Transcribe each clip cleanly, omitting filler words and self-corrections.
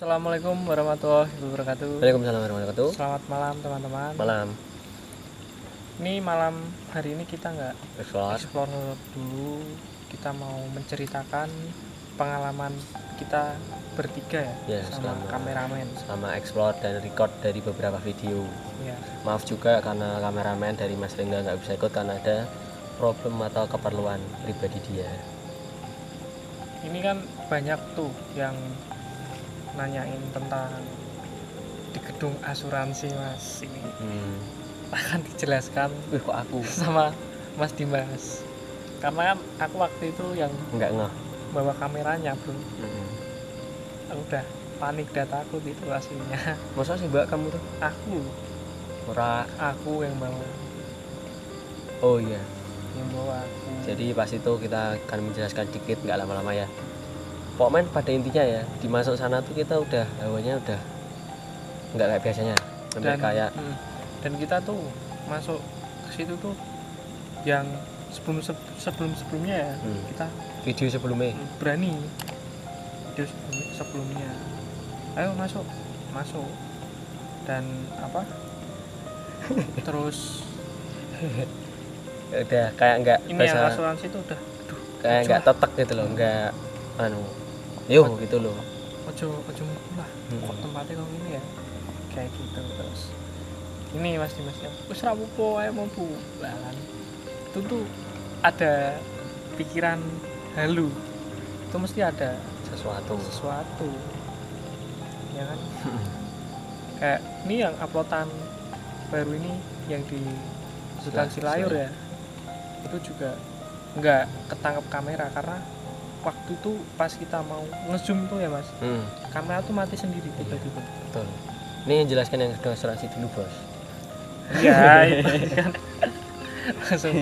Assalamualaikum warahmatullahi wabarakatuh. Waalaikumsalam warahmatullahi wabarakatuh. Selamat malam teman-teman. Malam. Ini malam hari ini kita nggak Explore. explore dulu. Kita mau menceritakan pengalaman kita bertiga Ya, sama kameramen. Selama explore dan record dari beberapa video. Ya. Maaf juga karena kameramen dari Mas Rengga nggak bisa ikut karena ada problem atau keperluan pribadi dia. Ini kan banyak tuh yang nanyain tentang di gedung asuransi Mas ini. Akan dijelaskan Kok aku sama Mas Dimas. Karena kan aku waktu itu yang nggak ngeh. bawa kameranya bro. Aku udah panik dan takut itu aslinya. Masa sih mbak kamu tuh? Aku yang bawa. Oh iya. Yang bawa aku. Jadi pas itu kita akan menjelaskan dikit, nggak lama-lama ya. Pokoknya pada intinya ya, di masuk sana tuh kita udah hawanya udah nggak kayak biasanya. Dan kita tuh masuk ke situ tuh yang sebelumnya ya kita video sebelumnya berani video sebelumnya ayo masuk dan apa terus udah kayak nggak ini yang asuransi itu udah kayak nggak tetek gitu loh, nggak gitu loh, ojo lah kok tempatnya kayak gini ya kayak gitu. Terus ini Mas Dimas ya wis ra apa-apa ayo mampu lah kan itu tuh ada pikiran halu itu mesti ada sesuatu ya kan. Kayak ini yang uploadan baru ini yang di Sultan Silayur ya itu juga nggak ketangkep kamera karena waktu itu pas kita mau ngezoom tuh ya Mas kamera tuh mati sendiri tiba-tiba. Betul. Ini jelaskan yang gedung asuransi dulu bos. Iya itu kan langsung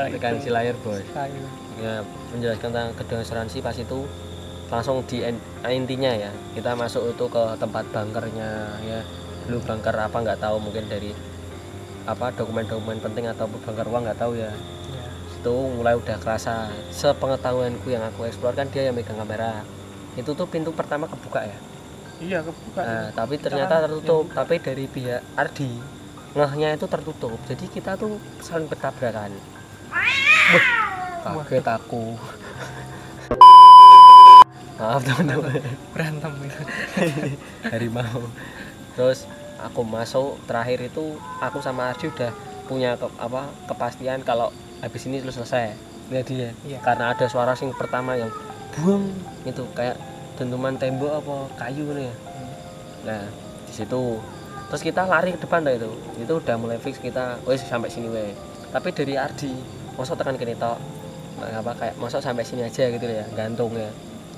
tekan Silayur bos. Silayur. Ya menjelaskan tentang gedung asuransi pas itu langsung di intinya ya kita masuk itu ke tempat bunkernya ya. Dulu bunker apa nggak tahu, mungkin dari apa dokumen-dokumen penting atau bunker uang nggak tahu ya. Itu mulai udah kerasa, sepengetahuanku yang aku eksplor kan dia yang megang kamera. Itu tuh pintu pertama kebuka ya. Iya kebuka. Nah, tapi ternyata tertutup. Tapi dari pihak Ardi ngehnya itu tertutup. Jadi kita tuh saling bertabrakan. Kaget aku. Maaf teman-teman. Berantem gitu. Harimau. Terus aku masuk terakhir itu aku sama Ardi udah punya kepastian kalau habis ini selesai. Lihat dia. Iya. Karena ada suara sing pertama yang buang itu kayak dentuman tembok apa kayu nih ya. Nah di situ terus kita lari ke depan dah itu udah mulai fix kita wes sampai sini weh. Tapi dari Ardi mosok tekan kene tok kayak mosok sampai sini aja gitu ya, gantung ya.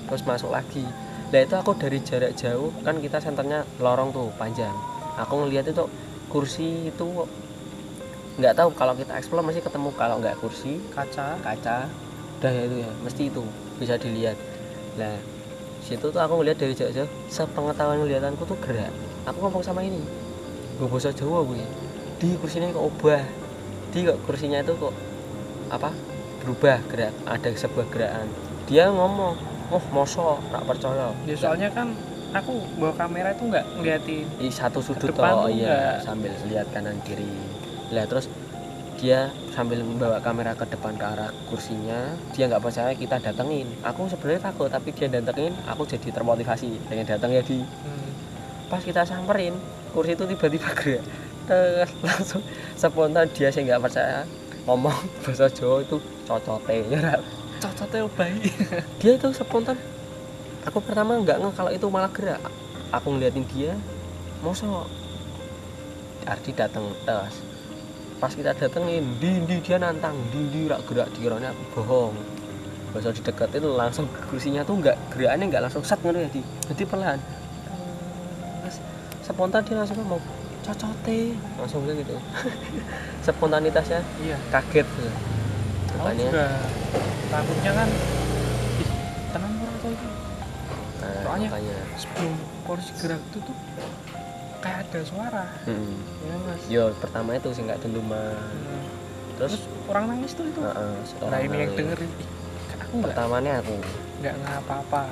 Terus masuk lagi. Nah itu aku dari jarak jauh kan kita senternya lorong tuh panjang, aku ngelihat itu kursi itu nggak tahu kalau kita explore masih ketemu, kalau nggak kursi kaca udah ya itu ya mesti itu bisa dilihat. Nah situ tuh aku ngeliat dari jauh-jauh, sepengetahuan ngeliatanku tuh gerak. Aku ngomong sama ini gue bahasa Jawa gue di kursinya kok ubah, kok kursinya itu kok berubah gerak, ada sebuah gerakan. Dia ngomong mosok nggak percaya ya, soalnya kan aku bawa kamera itu nggak ngeliatin di satu sudut toh iya sambil lihat kanan kiri. Lah terus dia sambil membawa kamera ke depan ke arah kursinya, dia nggak percaya kita datengin. Aku sebenarnya takut tapi dia datengin, aku jadi termotivasi pengen datang ya di. Pas kita samperin kursi itu tiba-tiba gerak, langsung spontan dia sih nggak percaya ngomong bahasa Jawa itu cocote bayi. Dia itu spontan, aku pertama nggak ngeh kalau itu malah gerak. Aku ngeliatin dia mosok Ardi datang terus. Pas kita datengin di dia nantang di rak gerak, dikiranya bohong. Bahasa dideketin langsung kursinya tuh gerakannya nggak langsung set ngono ya jadi pelan. Spontan dia langsung ngomong cocote langsung gitu. Spontanitasnya kaget. Aku juga takutnya kan tenang atau itu. Soalnya sebelum kursi gerak itu tuh kayak ada suara. Ya Mas. Yo pertama itu sih nggak dentuman. Terus orang nangis tuh itu. Nah ini yang dengerin. Aku pertamanya aku nggak ngapa-apa.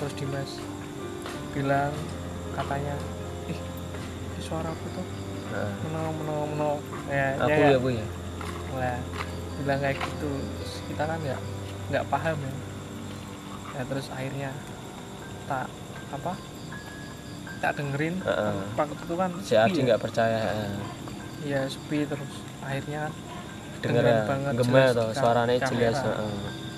Terus Dimas bilang katanya ih suara aku tuh menong ya aku ya lah bilang kayak gitu. Terus kita kan nggak paham ya terus akhirnya tak dengerin. Waktu itu kan si Adi nggak percaya ya sepi, terus akhirnya kan kedengeran banget gema tuh suaranya jelas.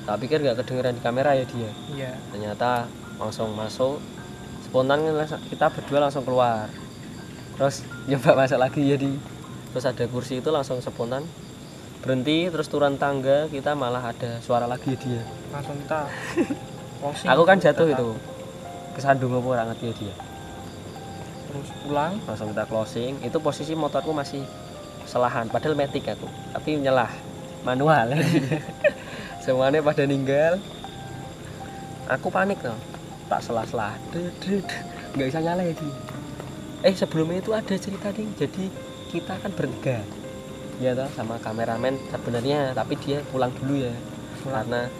Tak pikir nggak kedengeran di kamera ya dia. Iya. Ternyata langsung masuk spontan, kita berdua langsung keluar terus nyoba masuk lagi jadi. Terus ada kursi itu langsung spontan berhenti, terus turun tangga kita malah ada suara lagi dia. Langsung kita closing. Aku kan jatuh itu kesandung apa ora ngerti dia. Terus pulang langsung kita closing. Itu posisi motorku masih selahan padahal matic aku, tapi nyelah manual. Semuanya pada ninggal, aku panik tuh, tak selah-selah nggak bisa nyala ya dia. Sebelumnya itu ada cerita nih, jadi kita kan bertiga ya toh sama kameramen sebenarnya, tapi dia pulang dulu ya karena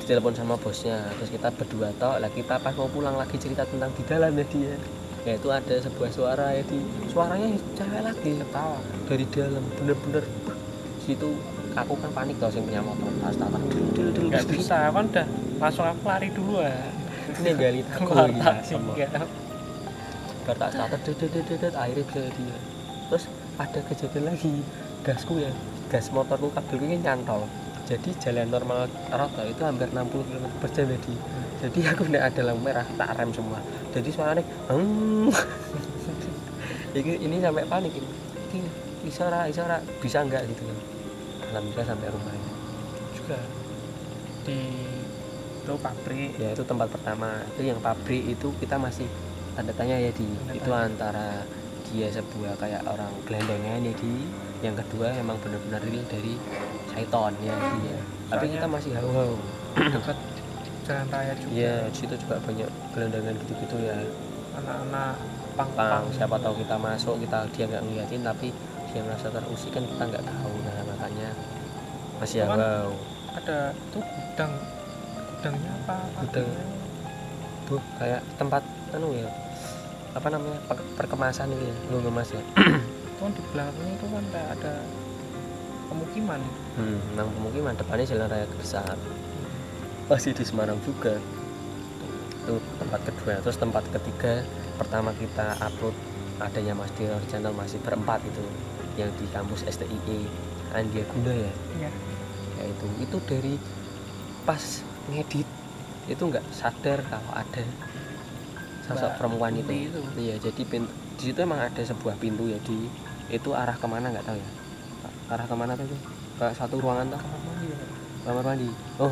ditelepon sama bosnya. Terus kita berdua toh lah, kita pas mau pulang lagi cerita tentang di dalam ya dia. Ya itu ada sebuah suara ya di, suaranya cewek lagi ketawa dari dalam, bener-bener situ. Aku kan panik tau, yang punya motor tas-tas nggak bisa, kan udah langsung aku lari dulu ya. Ini gali aku ya bertak-tak akhirnya bisa dia. Terus ada kejadian lagi, gasku ya, gas motorku kabelku nyantol. Jadi jalan normal rata itu hampir 60 km/jam jadi aku nggak ada lampu merah, tak rem semua. Jadi suaranya ini sampai panik ini isora bisa nggak gitu. Alhamdulillah sampai rumahnya juga di itu pabrik ya. Itu tempat pertama, itu yang pabrik itu kita masih tanda tanya ya di itu antara dia sebuah kayak orang gelandangan ya di, yang kedua emang benar-benar real dari Saiton ya dia. Tapi kita masih hau-hau dekat jalan raya juga ya, di situ juga banyak gelandangan gitu-gitu ya, anak-anak pang siapa tahu kita masuk, dia nggak ngeliatin tapi dia merasa terusik kan kita nggak tahu. Nah makanya masih hau-hau. Ada tuh gudangnya apa gudang tuh kayak tempat ya apa namanya perkemasan itu ya, lu ngemas ya. Kan di belakangnya itu kan kayak ada pemukiman. Memang pemukiman, depannya jalan raya besar. Masih di Semarang juga. Itu tempat kedua. Terus tempat ketiga, pertama kita upload adanya Mas Dior channel masih berempat itu, yang di kampus STIE Andia Guna ya. Iya. Ya itu dari pas ngedit itu nggak sadar kalau ada sosok perempuan itu. Iya, jadi di situ emang ada sebuah pintu ya di itu, arah kemana nggak tahu ya. Arah kemana tuh itu? Ke satu ruangan tuh. Kamar mandi. Oh,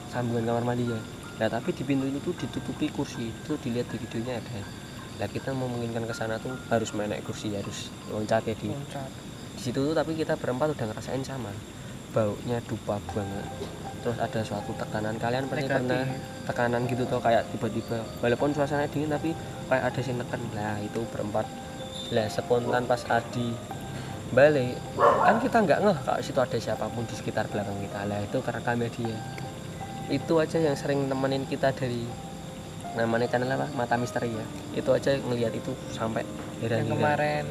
sambungan kamar mandi ya. Nah, tapi di pintu itu tuh ditutupi kursi. Itu dilihat di videonya ada. Nah, kita memungkinkan ke sana tuh harus main naik kursi, harus loncat ya di. Di situ tuh tapi kita berempat udah ngerasain sama. Baunya dupa banget. Terus ada suatu tekanan, kalian pernah tekanan gitu tuh kayak tiba-tiba walaupun suasana dingin tapi kayak ada sih neken. Nah itu berempat lah spontan pas Adi balik kan kita nggak ngeh kalau situ ada siapapun di sekitar belakang kita. Lah itu karena kami dia itu aja yang sering nemenin kita dari namanya channel apa Mata Misteri ya, itu aja ngelihat itu sampai heran. Yang kemarin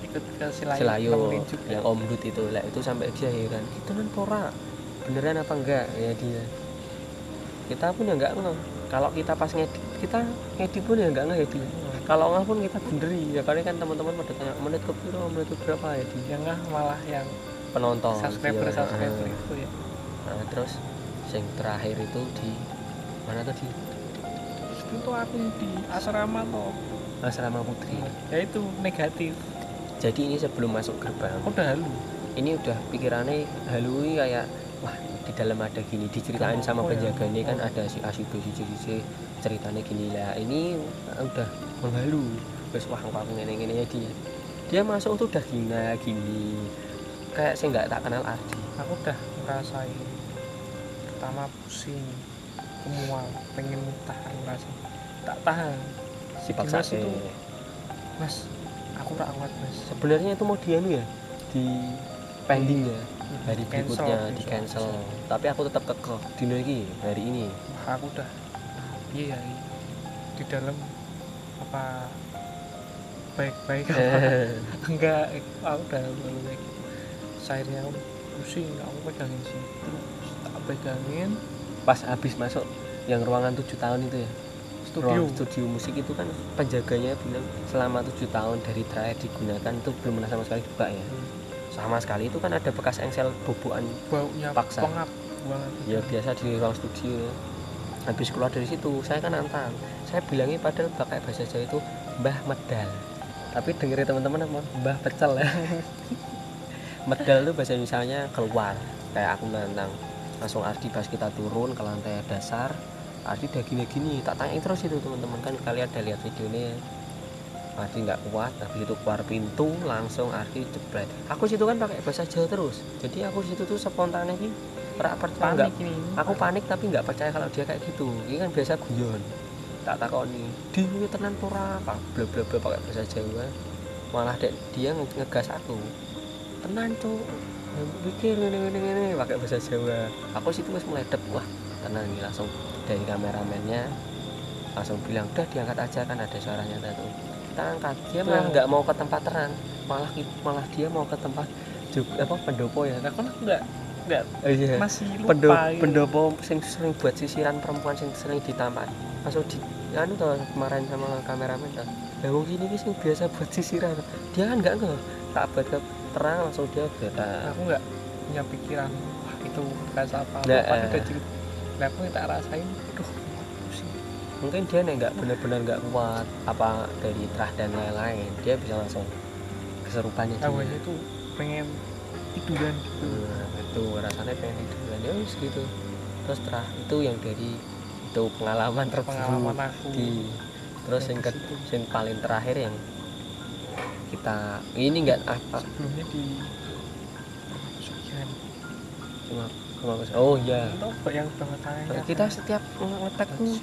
ikut ke Silayo yang Om Dut itu lah, itu sampai dia heran itu kan pora beneran apa enggak ya dia. Kita pun ya enggak ngeh, kalau kita pas ngedit pun ya enggak ngeh ya dia. Kalau ngeh pun kita benderi ya, karena kan teman-teman pada tanya menit ke berapa ya dia. Yang ngeh malah yang penonton subscriber itu ya. Nah terus yang terakhir itu di mana tadi? Itu aku di asrama Putri ya, itu negatif. Jadi ini sebelum masuk gerbang udah halu, ini udah pikirannya halu kayak wah di dalam ada gini, diceritain sama penjaga ini kan ada si Asido si ceritanya gini lah. Ini udah menghalu terus wah aku ngene-ngene ya dia masuk tuh udah gini kayak saya nggak tak kenal Ardi. Aku udah ngerasain pertama pusing, mual, pengen muntah, aku ngerasa tak tahan. Si Dimas itu Mas aku tak kuat Mas. Sebenarnya itu mau dianu ya di pending ya, hari berikutnya di cancel. Tapi aku tetap kekeh dino iki hari ini. Wah, aku udah iya di dalam apa baik-baik apa enggak, aku udah lalu kayak gitu. Akhirnya aku pusing, aku pegangin sini terus tak pegangin pas habis masuk yang ruangan 7 tahun itu ya, ruang studio musik itu kan penjaganya bilang selama 7 tahun dari terakhir digunakan itu belum pernah sama sekali dibuka ya. Sama sekali itu kan ada bekas engsel bobokan baunya paksa pengap banget ya, biasa di ruang studio ya. Habis keluar dari situ saya kan nantang, saya bilangnya padahal pakai bahasa Jawa itu Mbah Medal, tapi dengerin teman-teman apa Mbah Pecel ya. Medal itu bahasa Indonesianya keluar. Kayak aku nantang langsung Ardi pas kita turun ke lantai dasar, Ardi udah gini-gini, tak tanya terus itu teman-teman, kan kalian ada lihat videonya. Ardi nggak kuat, habis itu keluar pintu langsung Ardi jebret. Aku situ kan pakai bahasa Jawa terus, jadi aku situ tuh spontan ini rak percaya nggak, aku panik tapi nggak percaya kalau dia kayak gitu. Ini kan biasa guyon, tak takoni di tenan pura apa bla bla bla pakai bahasa Jawa, malah dia ngegas aku tenan cuk, pikir ini pakai bahasa Jawa. Aku situ wis meledep, wah tenang ini, langsung dari kameramennya langsung bilang udah diangkat aja, kan ada suaranya tuh, kita angkat. Dia malah nggak mau ke tempat terang, malah dia mau ke tempat apa pendopo ya, kan aku nggak iya. Masih lupa pendopo sing sering buat sisiran perempuan sing sering ditampar, langsung di anu tuh kemarin sama kameramen kan, ya mungkin ini sih biasa buat sisiran, dia kan nggak tak buat ke terang langsung dia beda. Aku nggak punya pikiran wah itu bekas apa udah cerita, nah aku tak rasain, aduh pusing. Mungkin dia nggak benar-benar nggak kuat apa dari terah dan lain-lain, dia bisa langsung keserupannya dia. Awalnya tuh pengen tiduran gitu. Itu rasanya pengen tiduran ya wis gitu. Terus terah itu yang dari itu pengalaman terburuk aku terus yang paling terakhir yang kita ini enggak apa sebelumnya di Pesugihan. Oh iya, yang banget kita setiap ngetek tuh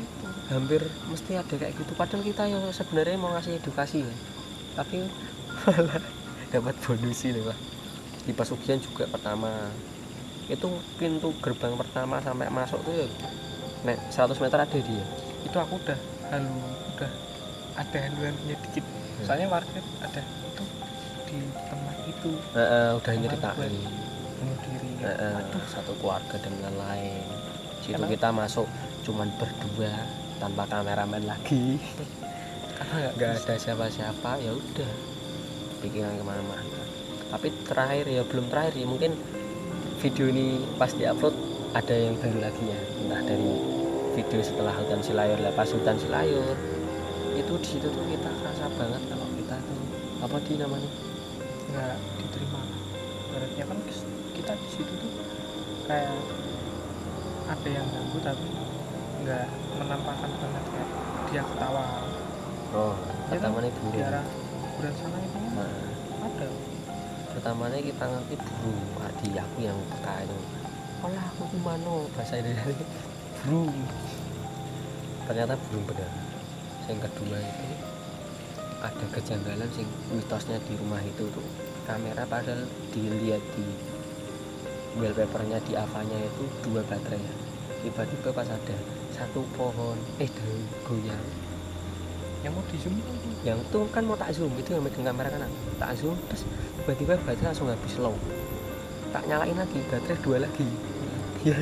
hampir mesti ada kayak gitu, padahal kita yang sebenarnya mau ngasih edukasi ya, tapi malah dapat bonus ini Pak. Di Pesugihan juga pertama itu pintu gerbang pertama sampai masuk tuh ya 100 meter ada dia, itu aku udah ada haluannya dikit, soalnya warga ada itu di tempat itu udah nyeritain bunuh diri satu keluarga dan lain-lain. Situ kita masuk cuman berdua tanpa kameramen lagi karena nggak ada siapa-siapa, ya udah pikiran kemana-mana. Tapi terakhir ya belum terakhir ya, mungkin video ini pas diupload ada yang baru lagi ya, entah dari video setelah Hutan Silayur, lepas Hutan Silayur itu di situ tuh kita kerasa banget kalau kita tuh apa di namanya nggak diterima. Berarti kan kita di situ tuh kayak ada yang ganggu tapi nggak menampakkan banget, kayak dia ketawa. Pertamanya kan, burung bulan sana itu ada. Pertamanya kita ngerti burung, di aku yang peka itu. Olah aku kumano bahasa Indonesia burung. Ternyata burung benar. Yang kedua itu ada kejanggalan sing mitosnya di rumah itu tuh kamera padahal dilihat di wallpapernya di Avanya itu 2 baterai ya. Tiba-tiba pas ada satu pohon daun goyang yang mau di zoom, yang itu kan mau tak zoom, itu yang megang kamera kanan tak zoom, terus tiba-tiba baterai langsung habis low, tak nyalain lagi baterai 2 lagi ya,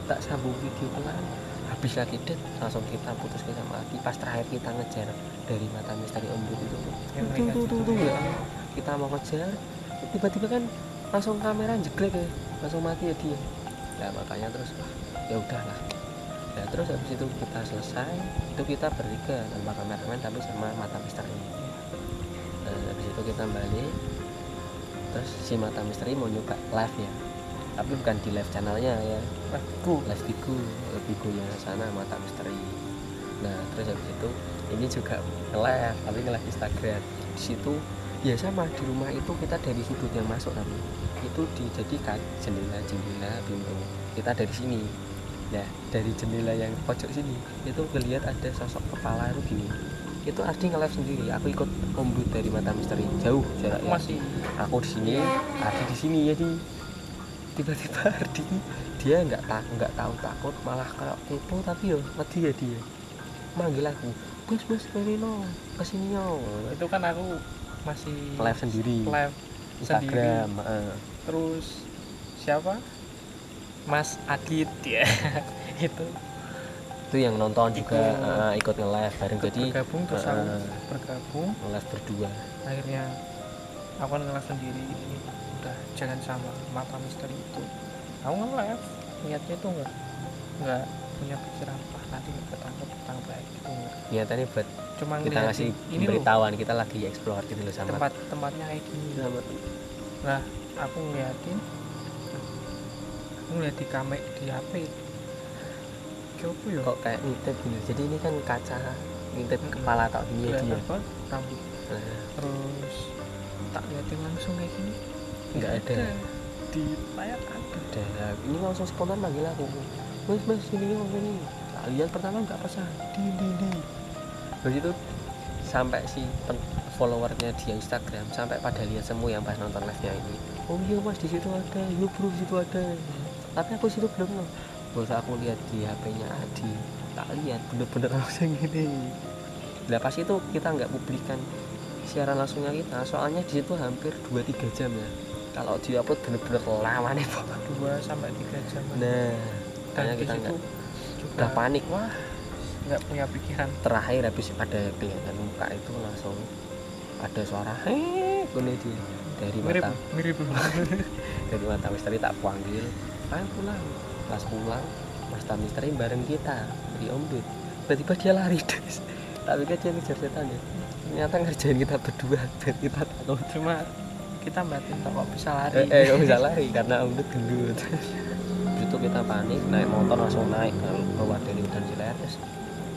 tak sambung video pelan habis lagi det, langsung kita putus ke sama lagi. Pas terakhir kita ngejar dari Mata Misteri Ombud itu tuh ya, kita mau ngejar tiba-tiba kan langsung kamera jeglek ya, langsung mati ya dia. Ya makanya terus ya udahlah. Nah terus habis itu kita selesai, itu kita bertiga tanpa kameramen tapi sama Mata Misteri. Nah habis itu kita balik, terus si Mata Misteri mau nyoba live ya, tapi bukan di live channelnya ya, live Bigo yang sana Mata Misteri. Nah terus habis itu ini juga nge-live tapi nge-live Instagram. Di situ ya sama, di rumah itu kita dari sudut yang masuk, tapi itu dijadikan jendela pintu, kita dari sini. Nah dari jendela yang pojok sini itu ngelihat ada sosok kepala itu gini, itu Ardi nge-live sendiri, aku ikut Ombud dari Mata Misteri jauh jaraknya, masih aku di sini Ardi di sini. Jadi tiba-tiba Ardi dia nggak tahu takut, malah kalau kepo tapi ya mati ya, dia manggil aku mas Perino kesini yo. Itu kan aku masih live sendiri Instagram sendiri. Terus siapa, Mas Adit ya itu yang nonton juga ikut nge-live bareng, jadi bergabung terus aku bergabung nge-live berdua. Akhirnya aku kan nge-live sendiri ini udah jalan sama Mata Misteri itu. Aku nge-live niatnya tuh nggak punya pikiran nanti ketangkep baik gitu. Niatannya buat cuma kita ngasih pemberitahuan kita lagi explore gitu loh sama tempatnya kayak gini. Nah aku ngeliat di kamera di HP kok kayak ngintip gini. Jadi ini kan kaca ngintip kepala tak gini ya dia rambut. Terus tak liatin langsung kayak gini nggak ada di layar ada. Ini langsung spontan manggil aku, mas ini tak lihat pertama nggak percaya di begitu sampai si followernya di Instagram sampai pada lihat semua yang pas nonton live nya ini. Oh iya mas di situ ada, yuk bro di situ ada. Tapi aku situ belum terus aku lihat di HP-nya Adi, tak lihat bener-bener langsung gini. Nah pas itu kita nggak publikan siaran langsungnya kita, soalnya di situ hampir 2-3 jam ya. Kalau di-upload bener-bener lama nih 2-3 jam. Nah kayaknya kita nggak udah panik, wah nggak punya pikiran. Terakhir habis ada kelihatan muka itu langsung ada suara heh gini dia dari mirip dari Mata Misteri. Tak panggil, ayo pulang. Pas pulang Mas Misteri bareng kita di Om Dut, tiba-tiba dia lari guys. Tak pikir dia ngejar setan ya, ternyata ngerjain kita berdua. Dan kita takut, cuma kita batin kok bisa lari kok bisa lari karena Om Dut gendut. Itu kita panik, naik motor langsung naik keluar dari hutan Cileres.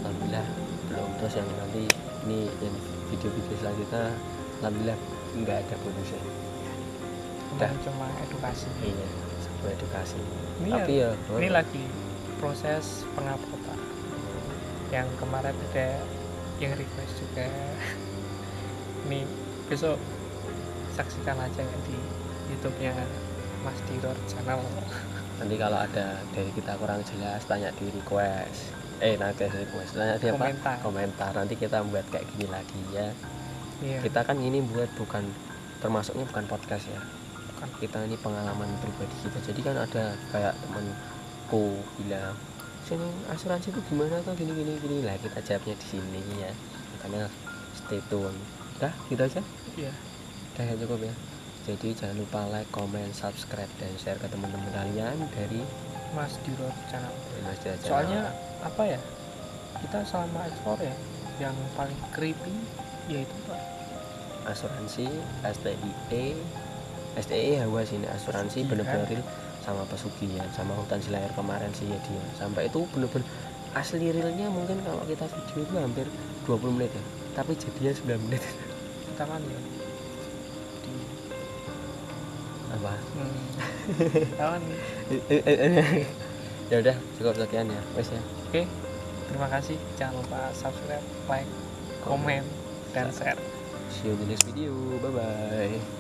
Alhamdulillah belum. Terus yang nanti ini yang video-video selanjutnya alhamdulillah nggak ada bonusnya, udah cuma edukasi. Iya, sebuah edukasi. Ini tapi ini lagi proses penguploadan. Yang kemarin ada yang request juga. Nih besok saksikan aja ya di YouTube-nya Mas Diror Channel. Nanti kalau ada dari kita kurang jelas tanya di request. Tanya di komentar. Nanti kita buat kayak gini lagi ya. Iya. Kita kan ini buat termasuknya bukan podcast ya. Kita ini pengalaman pribadi kita. Jadi kan ada kayak temanku bilang, sini asuransi itu gimana tuh gini lah, kita jawabnya di sini ya. Makanya stay tune. Udah gitu aja. Iya. Udah cukup ya. Jadi jangan lupa like, comment, subscribe dan share ke teman-teman kalian dari Mas Diror Channel. Soalnya apa ya? Kita selama ekspor ya, yang paling creepy yaitu Pak asuransi, STIE Hawa sini asuransi bener-bener real sama pesugihan sama hutan Cileer kemarin sih ya dia. Sampai itu bener-bener asli realnya mungkin kalau kita video itu hampir 20 menit ya. Tapi jadinya 9 menit. Kita kan ya di apa? Kawan. Ya udah cukup sekian ya, wes ya. Oke. Terima kasih. Jangan lupa subscribe, like, komen, dan share. See you in the next video. Bye bye.